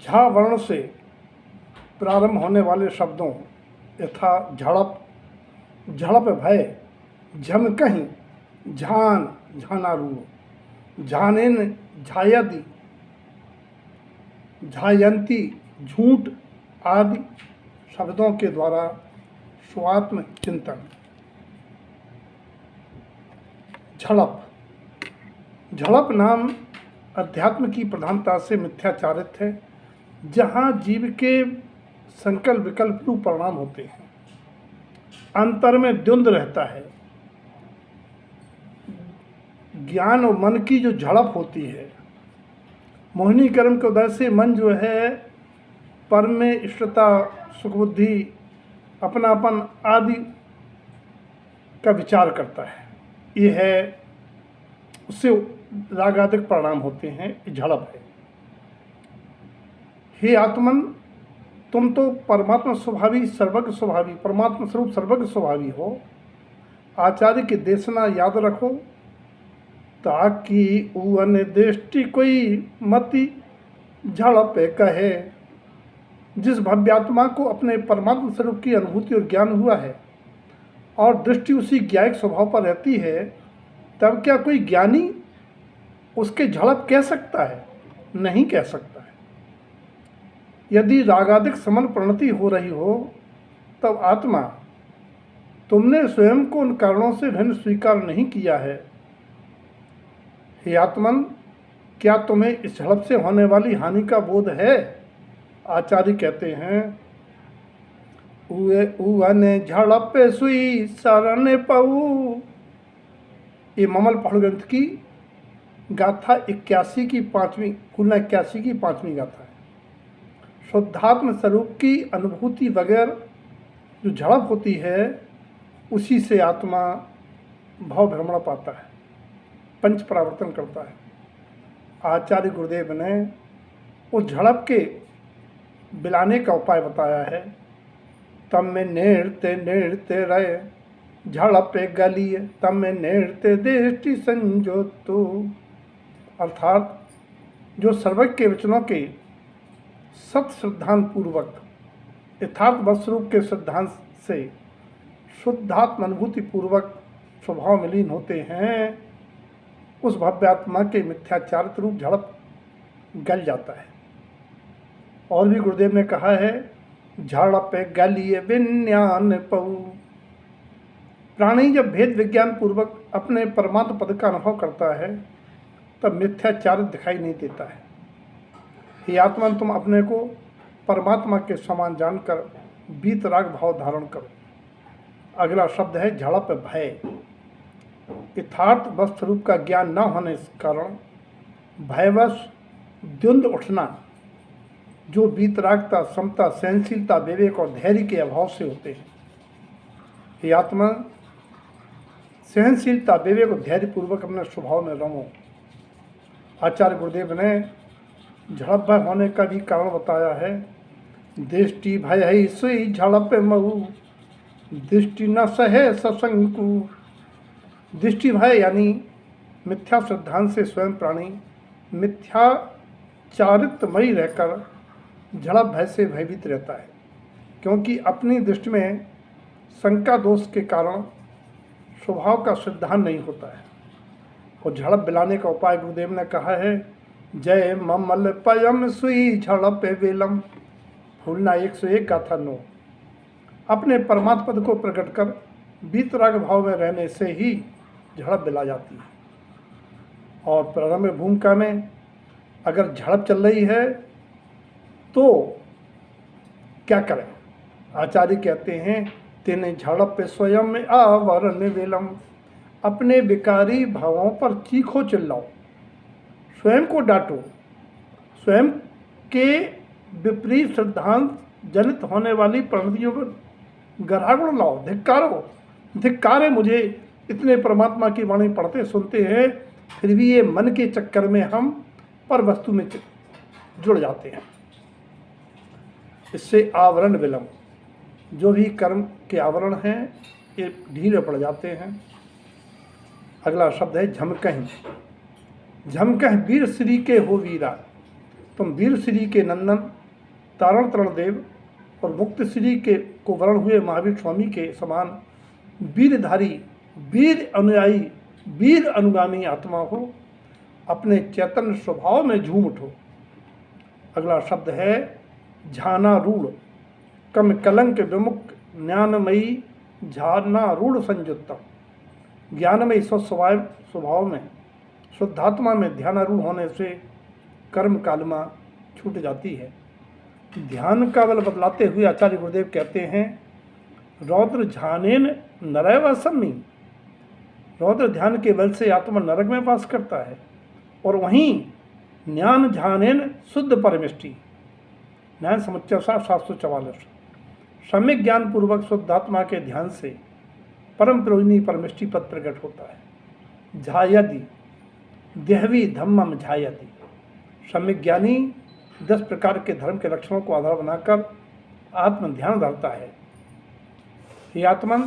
झा वर्ण से प्रारंभ होने वाले शब्दों यथा झड़प, झड़प भय, झमकहीं, झान, झानारू, झानेन, झायदि, झायंती, झूठ आदि शब्दों के द्वारा स्वात्म चिंतन। झड़प, झड़प नाम अध्यात्म की प्रधानता से मिथ्याचारित है, जहाँ जीव के संकल्प विकल्प रूप परिणाम होते हैं, अंतर में द्वंद्व रहता है। ज्ञान और मन की जो झड़प होती है, मोहिनी कर्म के उदय से मन जो है परम में इष्टता, सुखबुद्धि, अपनापन आदि का विचार करता है। ये है, उससे रागादिक परिणाम होते हैं, ये झड़प है। हे आत्मन, तुम तो परमात्मा स्वभावी, सर्वज्ञ स्वभावी, परमात्मा स्वरूप सर्वज्ञ स्वभावी हो। आचार्य की देशना याद रखो, ताकि उन दृष्टि कोई मति झड़प कहे। जिस भव्यात्मा को अपने परमात्मा स्वरूप की अनुभूति और ज्ञान हुआ है और दृष्टि उसी ज्ञायक स्वभाव पर रहती है, तब क्या कोई ज्ञानी उसके झड़प कह सकता है? नहीं कह सकता है। यदि रागादिक समन प्रणति हो रही हो, तब आत्मा तुमने स्वयं को उन कारणों से भिन्न स्वीकार नहीं किया है। हे आत्मन, क्या तुम्हें इस झड़प से होने वाली हानि का बोध है? आचार्य कहते हैं, उने झड़प सुई शरण पऊ। ये ममल पहाड़ ग्रंथ की गाथा 81 की 5वीं, कुल 81 की 5वीं गाथा है। शुद्धात्म स्वरूप की अनुभूति बगैर जो झड़प होती है, उसी से आत्मा भाव भ्रमण पाता है, पंच परावर्तन करता है। आचार्य गुरुदेव ने उस झड़प के बिलाने का उपाय बताया है। तम में नृत्य नृत्य रहे, झड़प गलिए, तम में नृत्य दृष्टि संजोतो। अर्थात जो सर्वज्ञ के वचनों के सत श्रद्धांत पूर्वक यथार्थ वस्तुरूप के सिद्धांत से शुद्धात्म अनुभूति पूर्वक स्वभाव में लीन होते हैं, उस भव्यात्मा के मिथ्याचारित रूप झड़प गल जाता है। और भी गुरुदेव ने कहा है, झड़प गलिए विज्ञान पऊ। प्राणी जब भेद विज्ञान पूर्वक अपने परमात्म पद का अनुभव करता है, तब मिथ्याचारित दिखाई नहीं देता है। हे आत्मन, तुम अपने को परमात्मा के समान जानकर वीतराग भाव धारण करो। अगला शब्द है झड़प भय। यथार्थ वस्तु रूप का ज्ञान न होने के कारण भयवश द्वंद्व उठना, जो वीतरागता, समता, सहनशीलता, विवेक और धैर्य के अभाव से होते हैं। ये आत्मा सहनशीलता, विवेक और धैर्य पूर्वक अपने स्वभाव में रमो। आचार्य गुरुदेव ने झड़प भय होने का भी कारण बताया है। दृष्टि भय है सोई झड़प मऊ, दृष्टि न सहे ससंकु। दृष्टि भय यानी मिथ्या सिद्धांत से स्वयं प्राणी मिथ्याचारित्मयी रहकर झड़प भय से भयभीत रहता है, क्योंकि अपनी दृष्टि में शंका दोष के कारण स्वभाव का सिद्धांत नहीं होता है। और झड़प बिलाने का उपाय गुरुदेव ने कहा है, जय ममल पयम सुई झड़प वेलम। फूलना 101 गाथा 9। अपने परमात्मा पद को प्रकट कर वीतराग भाव में रहने से ही झड़प बिला जाती है। और प्रारंभ भूमिका में अगर झड़प चल रही है तो क्या करें? आचार्य कहते हैं, तेने झड़प स्वयं में आवरण वेलम। अपने विकारी भावों पर चीखो चिल्लाओ, स्वयं को डांटो, स्वयं के विपरीत सिद्धांत जनित होने वाली परिणतियों पर गरागुण लाओ, धिक्कारो। धिक्कार है मुझे, इतने परमात्मा की वाणी पढ़ते सुनते हैं, फिर भी ये मन के चक्कर में हम पर वस्तु में जुड़ जाते हैं। इससे आवरण विलंब, जो भी कर्म के आवरण हैं ये ढीले पड़ जाते हैं। अगला शब्द है झमकहीं। झमकह वीर श्री के हो वीरा, तुम वीर श्री के नंदन तारण तरण देव और मुक्त श्री के को वरण हुए महावीर स्वामी के समान वीरधारी, वीर अनुयायी, वीर अनुगामी आत्मा हो, अपने चैतन्य स्वभाव में झूम उठो। अगला शब्द है झानारूढ़। कम कलंक विमुक्त ज्ञानमयी झानारूढ़ संयुक्तम। ज्ञानमयी स्वभाव में शुद्धात्मा में ध्यानारूढ़ होने से कर्म कालिमा छूट जाती है। ध्यान का बल बदलाते हुए आचार्य गुरुदेव कहते हैं, रौद्र ध्यानेन नरैव सम्मी। रौद्र ध्यान के बल से आत्मा नरक में वास करता है, और वहीं ज्ञान ध्यानेन शुद्ध परमिष्टि। ज्ञान समुच्चय 744। सम्यक ज्ञान पूर्वक शुद्धात्मा के ध्यान से परम प्रयोजनी परमिष्टि पद प्रकट होता है। झायति देहवी धम्मम झायति। सम्यक ज्ञानी 10 प्रकार के धर्म के लक्षणों को आधार बनाकर आत्म ध्यान धरता है। हे आत्मन,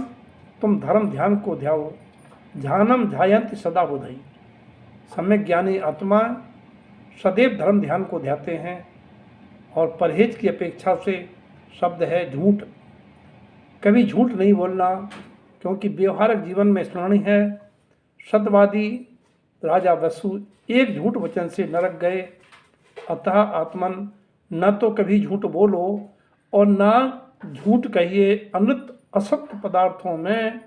तुम धर्म ध्यान को ध्याओ। ध्यानम ध्यायन्ति सदा बुधई। सम्यक ज्ञानी आत्मा सदैव धर्म ध्यान को ध्याते हैं, और परहेज की अपेक्षा से शब्द है झूठ। कभी झूठ नहीं बोलना, क्योंकि व्यवहारिक जीवन में स्मरणीय है, सत्यवादी राजा वसु एक झूठ वचन से नरक गए। अतः आत्मन, न तो कभी झूठ बोलो और न झूठ कहिए। अनृत असत्य पदार्थों में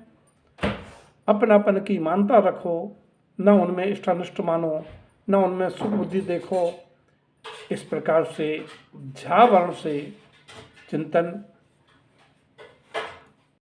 अपनापन की मानता रखो, न उनमें इष्टानिष्ट मानो, न उनमें सुख बुद्धि देखो। इस प्रकार से झा वर्ण से चिंतन